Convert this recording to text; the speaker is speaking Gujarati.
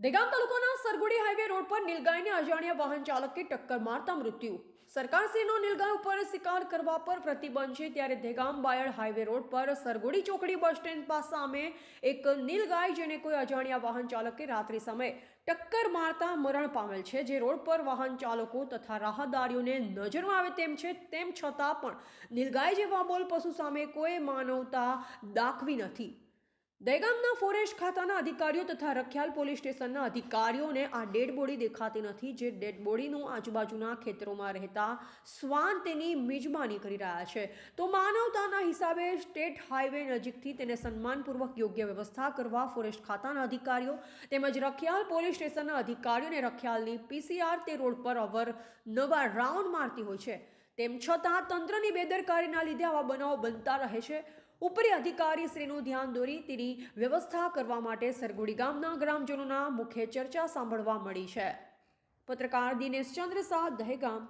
દહેગામ તાલુકાના સરગુડી હાઈવે રોડ પર નીલગાયને અજાણ્યા વાહન ચાલકે ટક્કર મારતા મૃત્યુ. સરકારશ્રીનો નીલગાય ઉપર શિકાર કરવા પર પ્રતિબંધ છે, ત્યારે દહેગામ બાયડ હાઈવે રોડ પર સરગુડી ચોકડી બસ સ્ટેન્ડ પાસે સામે એક નીલગાય જેને કોઈ અજાણ્યા વાહન ચાલકે રાત્રિ સમયે ટક્કર મારતા મરણ પામેલ છે, જે રોડ પર વાહન ચાલકો તથા રાહદારીઓને નજરમાં આવે તેમ છે. તેમ છતાં પણ નીલગાય જેવા બોલ પશુ સામે કોઈ માનવતા દાખવી નથી. દહેગામના ફોરેસ્ટ ખાતાના અધિકારીઓ તથા રખિયાલ પોલીસ સ્ટેશનના અધિકારીઓને આ ડેડ બોડી દેખાતી નથી, જે ડેડ બોડીનું આજુબાજુના ખેતરોમાં રહેતા શ્વાન તેની મિજબાની કરી રહ્યા છે. તો માનવતાના હિસાબે સ્ટેટ હાઈવે નજીકથી તેને સન્માનપૂર્વક યોગ્ય વ્યવસ્થા કરવા ફોરેસ્ટ ખાતાના અધિકારીઓ તેમજ રખિયાલ પોલીસ સ્ટેશનના અધિકારીઓને રખિયાલની પીસીઆર તે રોડ પર અવારનવાર રાઉન્ડ મારતી હોય છે. તેમ છતાં તંત્રની બેદરકારીના લીધે આવા બનાવો બનતા રહે છે. ઉપરી અધિકારી શ્રીનું ધ્યાન દોરી તેની વ્યવસ્થા કરવા માટે સરગુડી ગામના ગ્રામજનોના મુખ્ય ચર્ચા સાંભળવા મળી છે. પત્રકાર દિનેશ ચંદ્ર શાહ, દહેગામ.